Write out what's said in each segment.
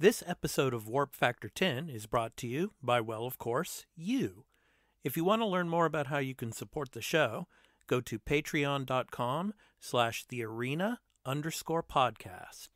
This episode of Warp Factor 10 is brought to you by, well, of course, you. If you want to learn more about how you can support the show, go to patreon.com/thearena_podcast.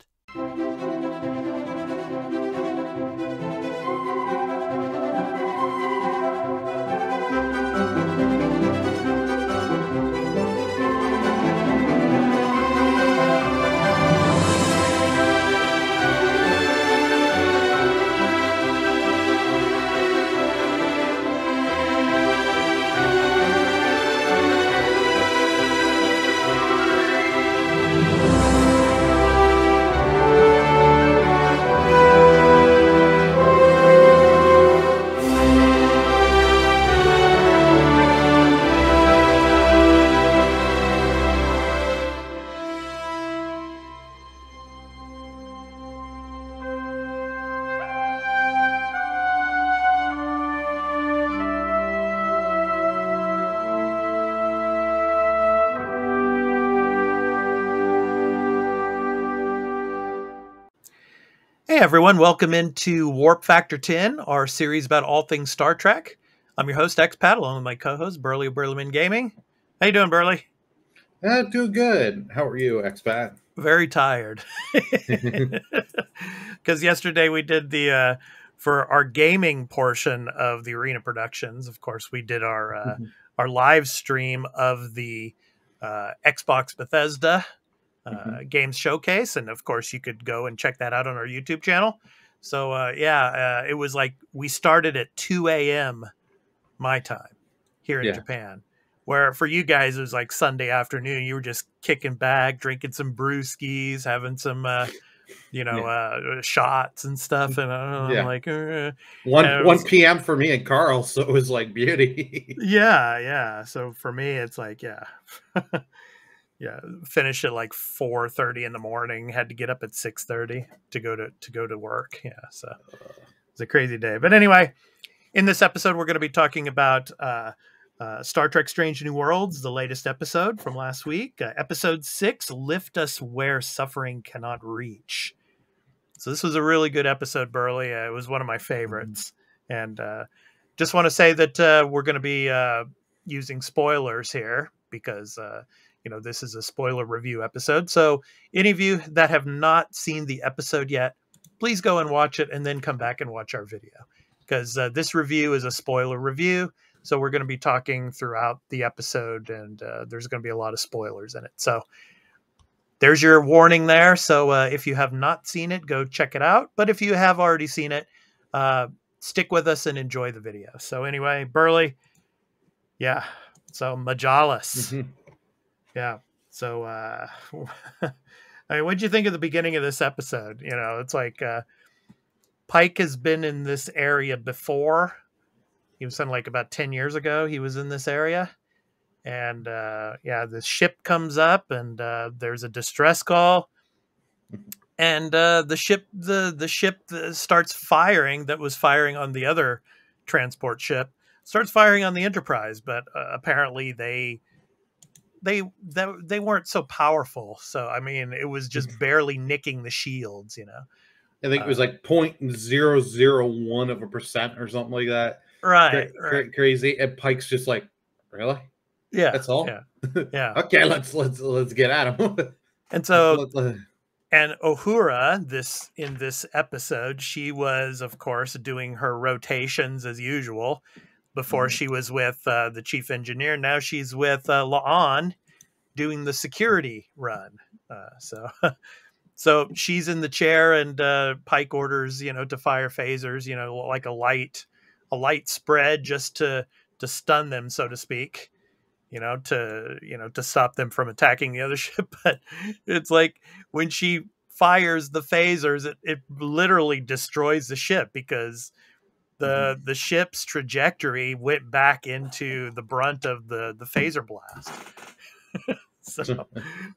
Hey everyone, welcome into Warp Factor 10, our series about all things Star Trek. I'm your host, Expat, along with my co-host, Burly of Burlyman Gaming. How you doing, Burly? Doing good. How are you, Expat? Very tired. Because yesterday we did the, for our gaming portion of the Arena Productions, of course, we did our live stream of the Xbox Bethesda games showcase, and of course you could go and check that out on our YouTube channel. So it was like we started at 2 a.m. my time here in Japan, where for you guys it was like Sunday afternoon. You were just kicking back, drinking some brewskis, having some shots and stuff, and I'm like 1 p.m. for me and Carl, so it was like beauty. So for me it's like finished at like 4:30 in the morning. Had to get up at 6:30 to go to work. So it's a crazy day. But anyway, in this episode, we're going to be talking about Star Trek: Strange New Worlds, the latest episode from last week, episode 6, "Lift Us Where Suffering Cannot Reach." So this was a really good episode, Burly. It was one of my favorites, and just want to say that we're going to be using spoilers here because. This is a spoiler review episode. So any of you that have not seen the episode yet, please go and watch it and then come back and watch our video, because this review is a spoiler review. So we're going to be talking throughout the episode, and there's going to be a lot of spoilers in it. So there's your warning there. So if you have not seen it, go check it out. But if you have already seen it, stick with us and enjoy the video. So anyway, Burly. So Majalis. Yeah. So, I mean, what'd you think of the beginning of this episode? It's like Pike has been in this area before. He was something like about 10 years ago. He was in this area. And, the ship comes up and there's a distress call. And the ship starts firing, that was firing on the other transport ship, starts firing on the Enterprise. But apparently they weren't so powerful. So, I mean, it was just barely nicking the shields, I think it was like 0.001% or something like that. Right. Crazy. And Pike's just like, really? Yeah. That's all? Yeah. Okay, let's get at him. And so, and Uhura, in this episode, she was, of course, doing her rotations as usual. Before she was with the chief engineer, now she's with La'an doing the security run. So she's in the chair, and Pike orders, to fire phasers, like a light spread just to stun them, so to speak, to stop them from attacking the other ship. But it's like when she fires the phasers, it literally destroys the ship, because the ship's trajectory went back into the brunt of the phaser blast.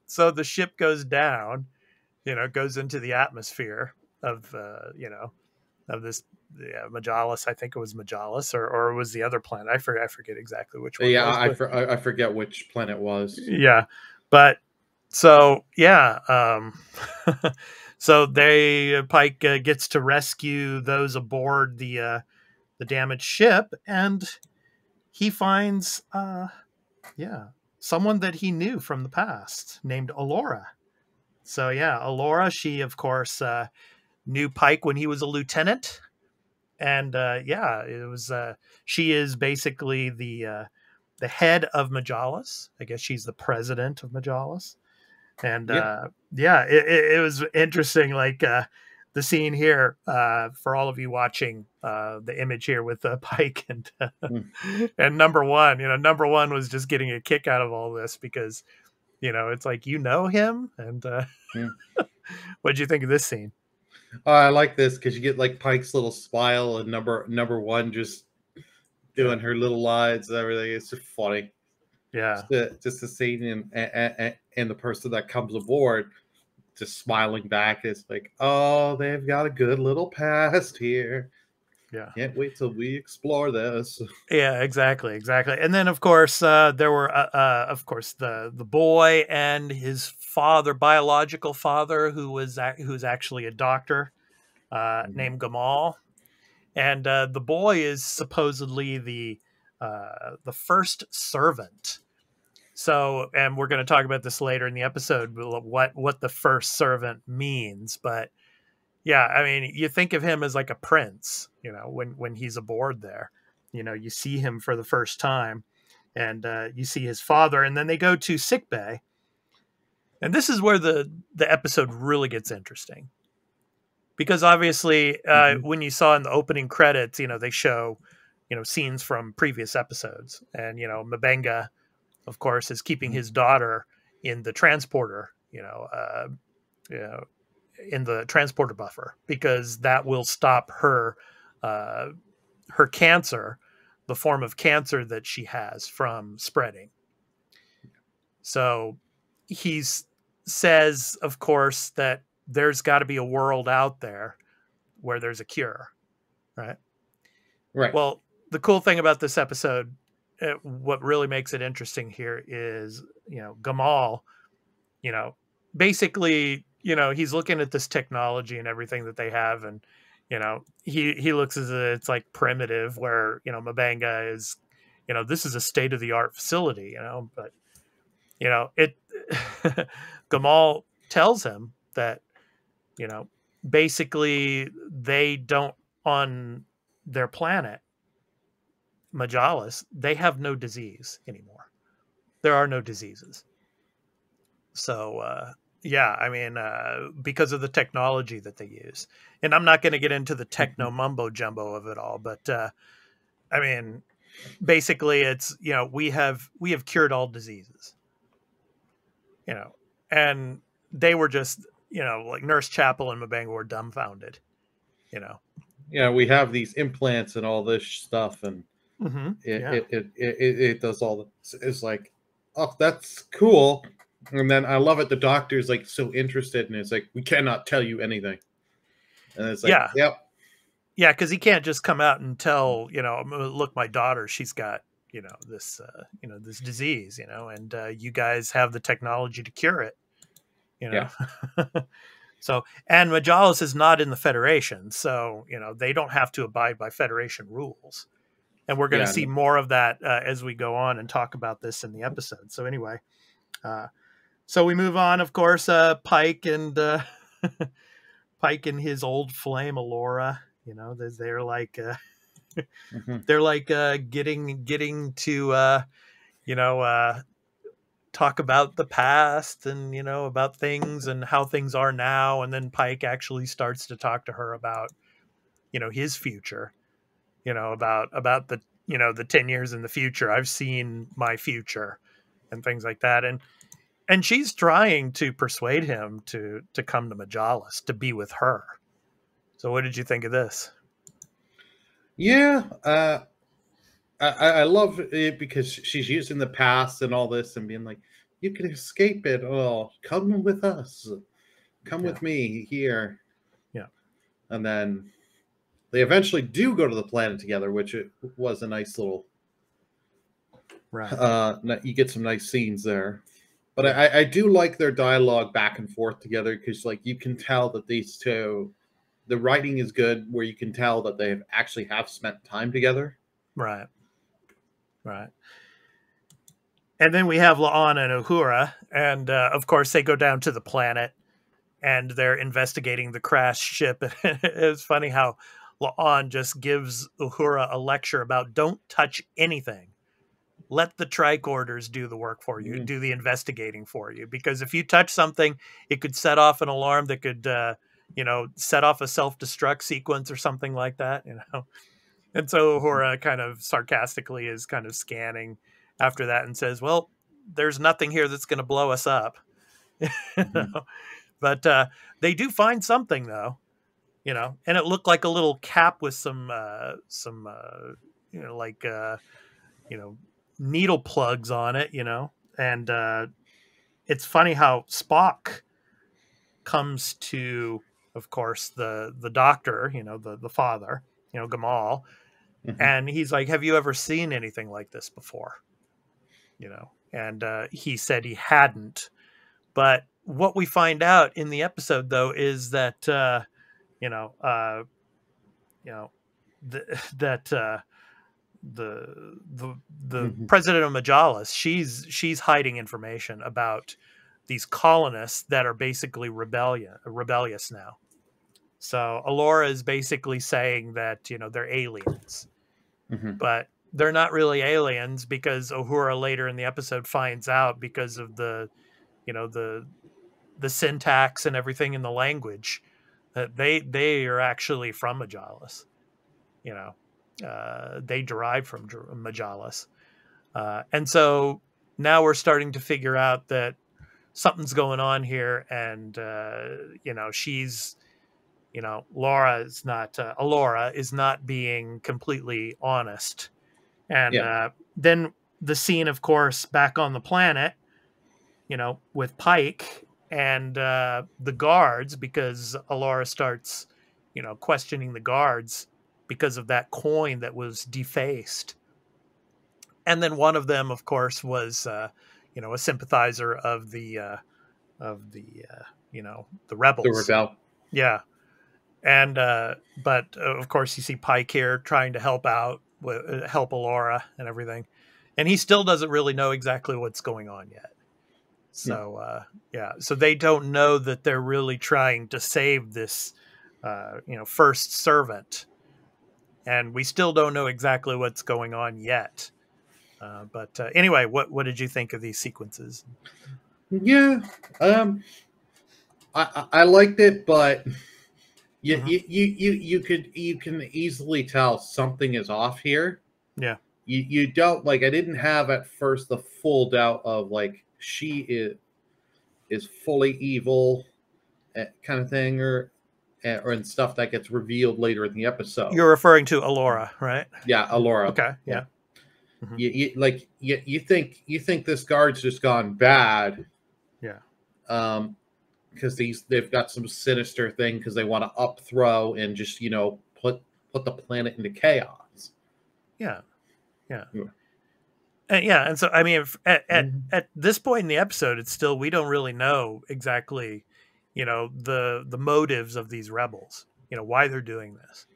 so the ship goes down, goes into the atmosphere of this Majalis. I think it was Majalis, or it was the other planet. I forget exactly which one. I forget which planet it was. Yeah, but so So Pike gets to rescue those aboard the damaged ship, and he finds someone that he knew from the past named Alora. So Alora, she of course knew Pike when he was a lieutenant, and it was she is basically the head of Majalis. I guess she's the president of Majalis. And it was interesting, like the scene here for all of you watching the image here with Pike and number one. Number one was just getting a kick out of all this because it's like him. And what'd you think of this scene? I like this because you get like Pike's little smile and number one just doing her little lines and everything. It's just funny. Yeah, just the scene and the person that comes aboard just smiling back. It's like, oh, they've got a good little past here. Yeah, can't wait till we explore this. Yeah, exactly. And then of course there were of course the boy and his father, biological father, who's actually a doctor named Gamal. And the boy is supposedly the first servant. So, and we're going to talk about this later in the episode, what the first servant means. But yeah, I mean, you think of him as like a prince, when he's aboard there. You see him for the first time, and you see his father, and then they go to sickbay. And this is where the episode really gets interesting. Because obviously, when you saw in the opening credits, they show, scenes from previous episodes. And, M'Benga, of course, is keeping his daughter in the transporter, in the transporter buffer, because that will stop her cancer, the form of cancer that she has, from spreading. So he says, of course, that there's got to be a world out there where there's a cure, right? Well, the cool thing about this episode, what really makes it interesting here is, Gamal, basically, he's looking at this technology and everything that they have, and he looks as if it's like primitive, where M'Benga is, this is a state of the art facility, but it Gamal tells him that basically they don't, on their planet Majalis, they have no disease anymore. There are no diseases. So I mean, because of the technology that they use. And I'm not going to get into the techno mumbo jumbo of it all, but I mean, basically it's, we have cured all diseases, and they were just, like Nurse Chapel and M'Benga were dumbfounded, we have these implants and all this stuff, and it does all the, it's like, oh, that's cool. And then I love it, the doctor's like so interested, and it's like, we cannot tell you anything. And it's like, yep. Yeah, because he can't just come out and tell, look, my daughter, she's got, this this disease, and you guys have the technology to cure it, So, and Majalis is not in the Federation, so they don't have to abide by Federation rules, and we're going to see more of that as we go on and talk about this in the episode. So anyway, so we move on. Of course, Pike and Pike and his old flame Alora, they're like they're like getting to talk about the past and about things and how things are now, and then Pike actually starts to talk to her about his future, about the the 10 years in the future. I've seen my future and things like that, and she's trying to persuade him to come to Majalis to be with her. So what did you think of this? I love it because she's using the past and all this and being like, you can escape it. Oh, come with us. Come with me here. Yeah. And then they eventually do go to the planet together, which it was a nice little... Right. You get some nice scenes there. But Yeah. I do like their dialogue back and forth together, because like you can tell that these two, the writing is good, where you can tell that they actually have spent time together. Right. Right. And then we have La'an and Uhura, and of course they go down to the planet and they're investigating the crashed ship. It's funny how La'an just gives Uhura a lecture about don't touch anything. Let the tricorders do the work for you, Mm. do the investigating for you. Because if you touch something, it could set off an alarm that could, set off a self-destruct sequence or something like that. And so Uhura kind of sarcastically is kind of scanning after that and says, "Well, there's nothing here that's going to blow us up." Mhm. But they do find something though, and it looked like a little cap with some like needle plugs on it, and it's funny how Spock comes to, of course, the doctor, the father, Gamal, Mhm. and he's like, "Have you ever seen anything like this before?" And he said he hadn't. But what we find out in the episode, though, is that you know, uh, you know, that the Mhm. president of Majalis, she's hiding information about these colonists that are basically rebellious now. So Alora is basically saying that they're aliens, Mhm. but they're not really aliens because Uhura later in the episode finds out because of the you know the syntax and everything in the language that they are actually from Majalis. You know, they derive from Majalis, and so now we're starting to figure out that something's going on here, and she's Laura is not Alora is not being completely honest, and Yeah. then the scene, of course, back on the planet, with Pike and the guards, because Alora starts, questioning the guards because of that coin that was defaced. And then one of them, of course, was, a sympathizer of the The rebels. rebel. Yeah. And, but of course, you see Pike here trying to help out, help Alora and everything. And he still doesn't really know exactly what's going on yet. Yeah. So yeah, so they don't know that they're really trying to save this, first servant, and we still don't know exactly what's going on yet. But anyway, what did you think of these sequences? Yeah. Um. I liked it, but Hmm. you can easily tell something is off here. Yeah, You don't like. I didn't have at first the full doubt of like she is fully evil, kind of thing, or and stuff that gets revealed later in the episode. you're referring to Alora, right? Yeah, Alora. Okay, Yeah, yeah. Hmm. you think this guard's just gone bad, Yeah, because they've got some sinister thing because they want to up throw and just put the planet into chaos. yeah, yeah. Yeah. Yeah, and so I mean, at, at Mhm. at this point in the episode, it's still we don't really know exactly, the motives of these rebels. Why they're doing this.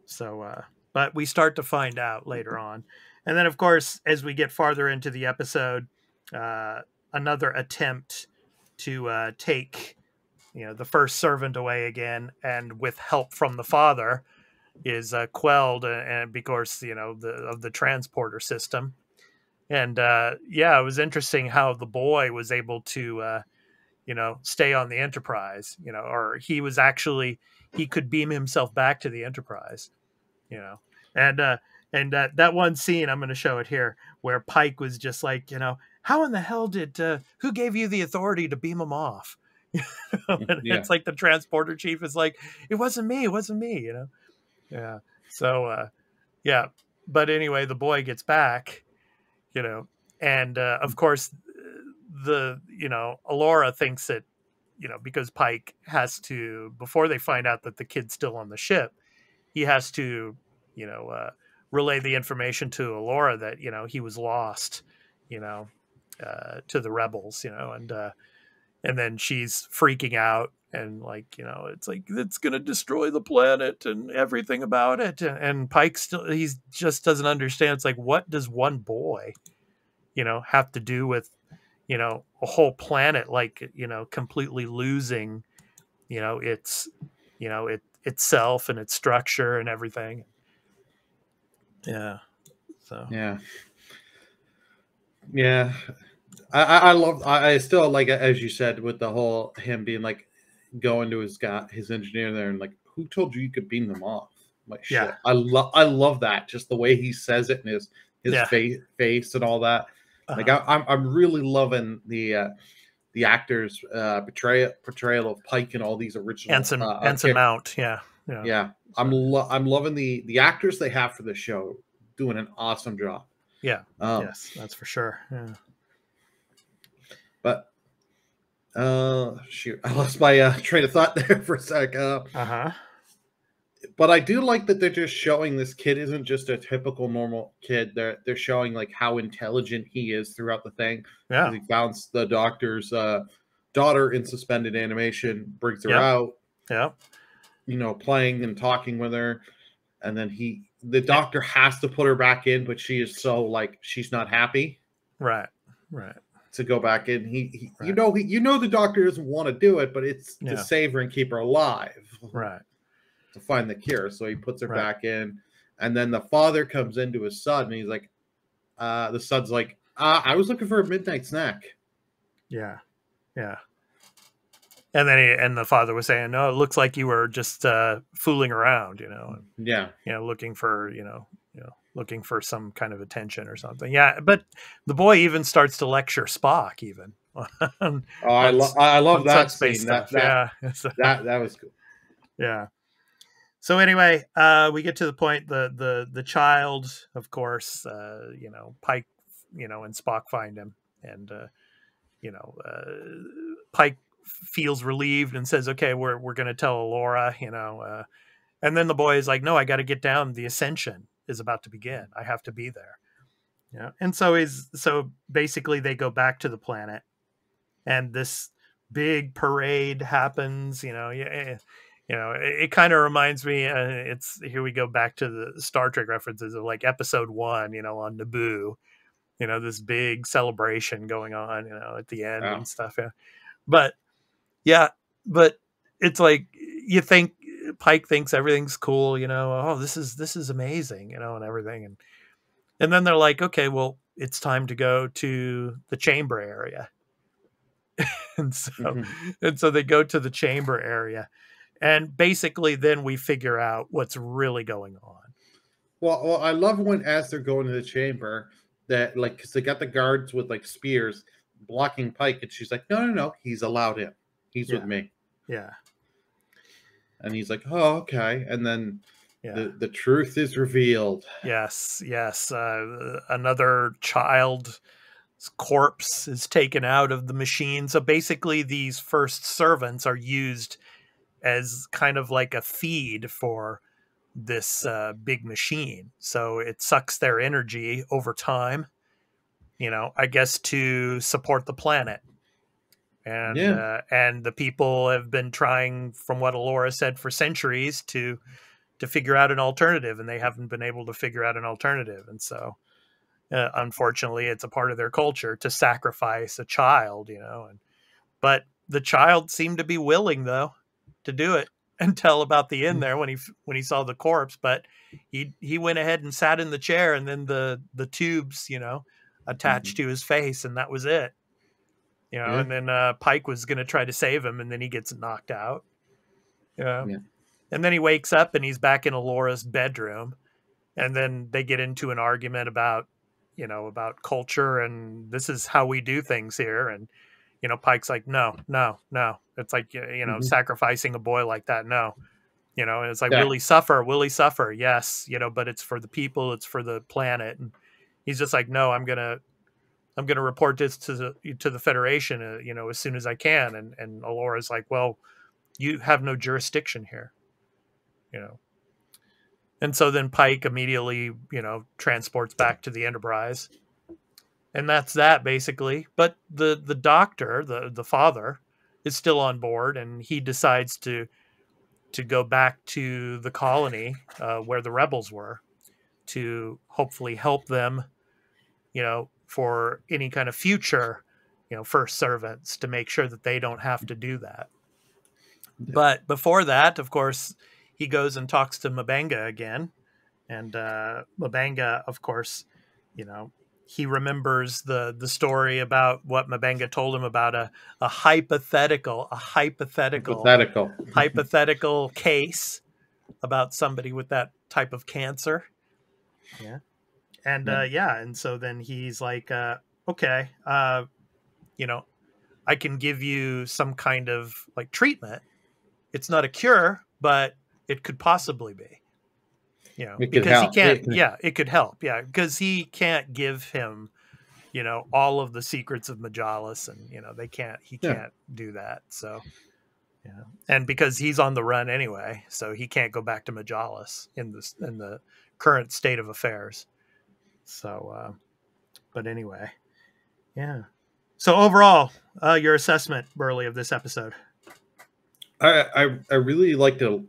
So but we start to find out later on, and then of course as we get farther into the episode, uh, another attempt to take the first servant away again, and with help from the father, is quelled, and because of the transporter system. And yeah, it was interesting how the boy was able to stay on the Enterprise, or he could beam himself back to the Enterprise, you know and that one scene, I'm going to show it here, where Pike was just like, how in the hell did who gave you the authority to beam him off? And Yeah. it's like the transporter chief is like, it wasn't me. Yeah. So yeah, but anyway, the boy gets back, you know and of course, the Alora thinks that, because Pike has to, before they find out that the kid's still on the ship, he has to, you know, uh, relay the information to Alora that he was lost, you know, to the rebels, and then she's freaking out, and like, it's like, it's gonna destroy the planet and everything about it. And Pike still, he's just doesn't understand. It's like, what does one boy, have to do with, a whole planet, like, completely losing, its, itself and its structure and everything. Yeah. So Yeah. Yeah. I still like, as you said, with the whole him being like going to his engineer there and like, who told you could beam them off? I'm like, yeah, shit. I love that, just the way he says it and his yeah, face and all that. Like, I'm really loving the actor's portrayal of Pike and all these original Ensign Mount. Yeah, yeah, yeah. so, I'm loving the actors they have for the show, doing an awesome job. yeah, yes, that's for sure. Yeah. But shoot, I lost my train of thought there for a sec. But I do like that they're just showing this kid isn't just a typical normal kid. They're showing like how intelligent he is throughout the thing. Yeah. He founds the doctor's daughter in suspended animation, brings her Yep. out, Yep. playing and talking with her, and then the doctor has to put her back in, but she is so like, she's not happy. Right. To go back in. He Right. the doctor doesn't want to do it, but it's to save her and keep her alive. Right. To find the cure. So he puts her back in. And then the father comes into his son and he's like, the son's like, I was looking for a midnight snack. Yeah. Yeah. And then the father was saying, no, it looks like you were just fooling around, and, yeah. Looking for, looking for some kind of attention or something. Yeah. But the boy even starts to lecture Spock even. I love that space scene. Stuff. That was cool. Yeah. So anyway, we get to the point, the child, of course, Pike, and Spock find him, and Pike feels relieved and says, "Okay, we're going to tell Alora," and then the boy is like, "No, I got to get down. The Ascension is about to begin. I have to be there." Yeah, and so basically they go back to the planet, and this big parade happens. It kind of reminds me. It's here we go back to the Star Trek references of like Episode 1, on Naboo. This big celebration going on, at the end and stuff. Yeah. But it's like you think Pike thinks everything's cool, oh, this is amazing, and everything. And then they're like, okay, well, it's time to go to the chamber area. and so they go to the chamber area. And basically then we figure out what's really going on. Well, I love when, as they're going to the chamber, that like, because they got the guards with like spears blocking Pike, and she's like, no, he's allowed in. He's with me. Yeah. And he's like, oh, okay. And then the truth is revealed. Yes. Another child's corpse is taken out of the machine. So basically these first servants are used as kind of like a feed for this big machine. So it sucks their energy over time, I guess, to support the planet. And and the people have been trying, from what Alora said, for centuries to figure out an alternative, and they haven't been able to figure out an alternative. And so unfortunately it's a part of their culture to sacrifice a child, but the child seemed to be willing though to do it until about the end there when he saw the corpse. But he went ahead and sat in the chair, and then the tubes, attached to his face, and that was it. And then Pike was going to try to save him, and then he gets knocked out. And then he wakes up and he's back in Alora's bedroom, and then they get into an argument about culture, and this is how we do things here. And Pike's like, no. It's like, sacrificing a boy like that. No, and it's like, will he suffer? Yes. But it's for the people, it's for the planet. And he's just like, no, I'm going to report this to the Federation, as soon as I can. And Alora's like, well, you have no jurisdiction here, And so then Pike immediately, transports back to the Enterprise. and that's that basically. But the doctor, the father, is still on board, and he decides to go back to the colony where the rebels were to hopefully help them, for any kind of future, first servants, to make sure that they don't have to do that. Yeah. But before that, of course, he goes and talks to M'Benga again. And M'Benga, of course, he remembers the story about what M'Benga told him about a hypothetical hypothetical case about somebody with that type of cancer. Yeah. And and so then he's like, okay, I can give you some kind of like treatment. It's not a cure, but it could possibly be. It could Because he help. can't, it could help. Yeah, because he can't give him, all of the secrets of Majalis, and, he can't do that. So, yeah. And because he's on the run anyway, so he can't go back to Majalis in the current state of affairs. So, but anyway, yeah. So overall, your assessment, Burley, of this episode? I really liked it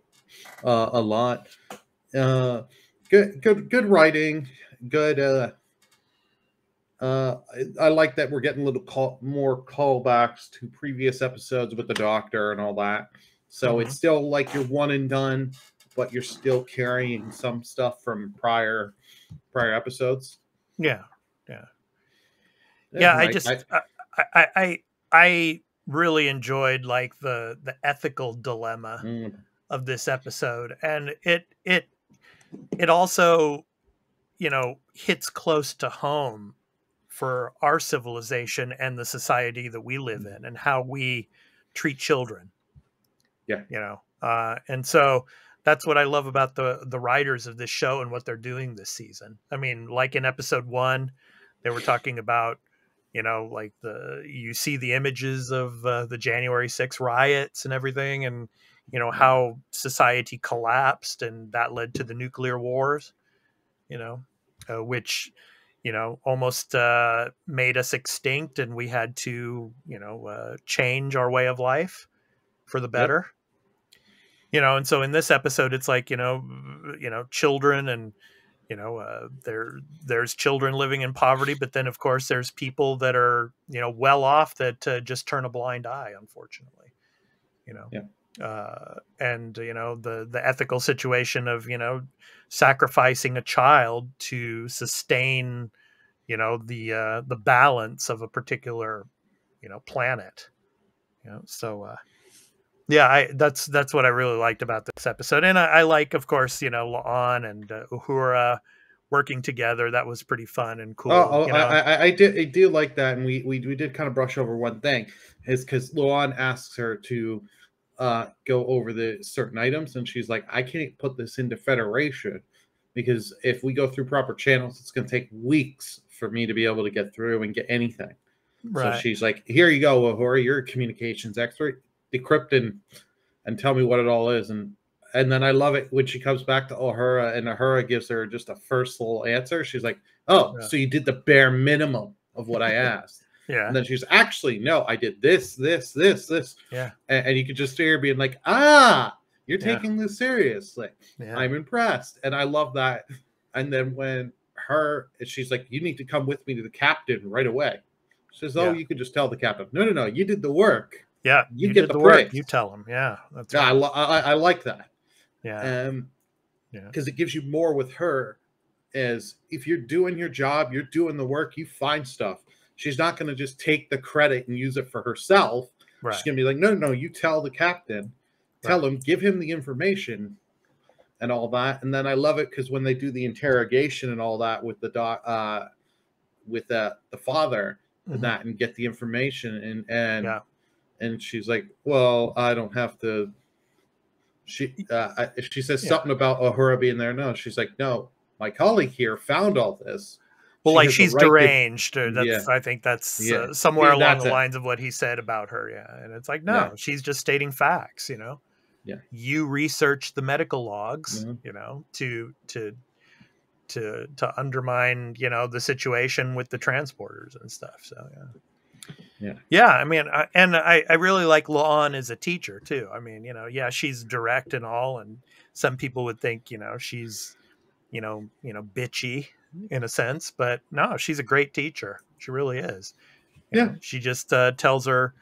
a lot. Good writing. Good. I like that we're getting a little more callbacks to previous episodes with the Doctor and all that. So it's still like you're one and done, but you're still carrying some stuff from prior episodes. Yeah. I really enjoyed like the ethical dilemma of this episode, and it also hits close to home for our civilization and the society that we live in, and how we treat children. And so that's what I love about the writers of this show and what they're doing this season. I mean, like in episode 1, they were talking about, like you see the images of the January 6th riots and everything, and how society collapsed, and that led to the nuclear wars, which almost made us extinct, and we had to change our way of life for the better. And so in this episode, it's like children, and there's children living in poverty, but then of course there's people that are well off that just turn a blind eye, unfortunately. And the ethical situation of sacrificing a child to sustain the balance of a particular planet. So that's what I really liked about this episode. And I like, of course, La'an and Uhura working together. That was pretty fun and cool. I do like that. And we did kind of brush over one thing, is because La'an asks her to go over the certain items, and she's like, I can't put this into Federation, because if we go through proper channels, it's going to take weeks for me to be able to get through and get anything. Right. So she's like, here you go, Uhura, you're a communications expert. Decrypt and tell me what it all is. And then I love it when she comes back to Uhura, and Uhura gives her just a first little answer. She's like, oh, so you did the bare minimum of what I asked. And then she's actually, no, I did this. Yeah. And you could just hear her being like, you're taking this seriously. I'm impressed. And I love that. And then when she's like, you need to come with me to the captain right away. She says, you could just tell the captain. No, you did the work. Yeah, you get the work. You tell him. Yeah, that's right. I like that. Yeah, because it gives you more with her. As if you're doing your job, you're doing the work, you find stuff. She's not going to just take the credit and use it for herself. Right. She's going to be like, no, you tell the captain, tell him, give him the information, and all that. And then I love it because when they do the interrogation and all that with the father and that, and get the information, and she's like, well, I don't have to. She says something about Uhura being there. No, she's like, no, my colleague here found all this. Well, like she's deranged. I think that's somewhere along the lines of what he said about her. Yeah, and it's like, no, she's just stating facts. You research the medical logs. To to undermine, you know, the situation with the transporters and stuff. So yeah. I mean, I really like La'an as a teacher too. I mean, you know, yeah, she's direct and all, and some people would think, you know, she's, you know, bitchy in a sense, but no, she's a great teacher. She really is. You know, she just tells her,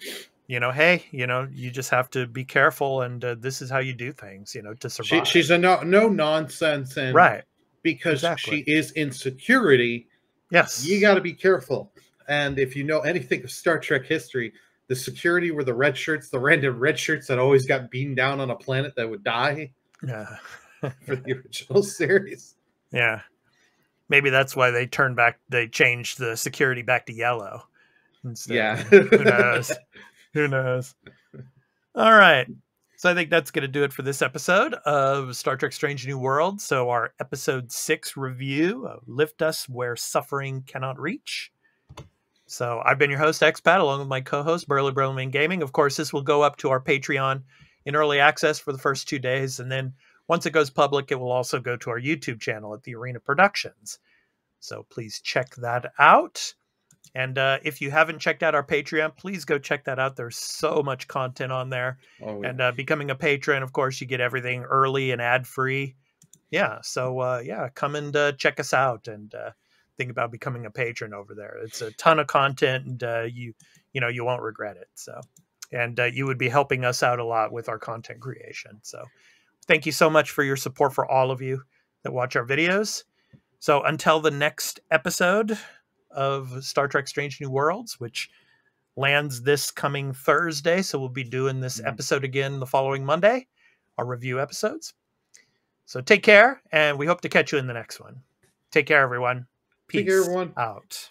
you know, hey, you know, you just have to be careful, and this is how you do things, you know, to survive. She's a no nonsense, and right, because exactly. she is in security, Yes, you got to be careful. And if you know anything of Star Trek history, the security were the red shirts, the random red shirts that always got beamed down on a planet that would die. Yeah, for the original series. Yeah, maybe that's why they turned back. They changed the security back to yellow instead. Yeah, who knows? Who knows? All right. So I think that's going to do it for this episode of Star Trek Strange New World. So our episode 6 review of Lift Us Where Suffering Cannot Reach. So I've been your host, Expat, along with my co-host, Burly Gaming. Of course, this will go up to our Patreon in early access for the first 2 days. And then once it goes public, it will also go to our YouTube channel at The Arena Productions. So please check that out. And if you haven't checked out our Patreon, please go check that out. There's so much content on there. Oh, yeah. And becoming a patron, of course, you get everything early and ad-free. Yeah, so yeah, come and check us out and think about becoming a patron over there. It's a ton of content, and you know, you won't regret it. So, and you would be helping us out a lot with our content creation. So thank you so much for your support, for all of you that watch our videos. So until the next episode of Star Trek Strange New Worlds, which lands this coming Thursday. So we'll be doing this episode again the following Monday, our review episodes. So take care, and we hope to catch you in the next one. Take care, everyone. Peace Take care, everyone. out.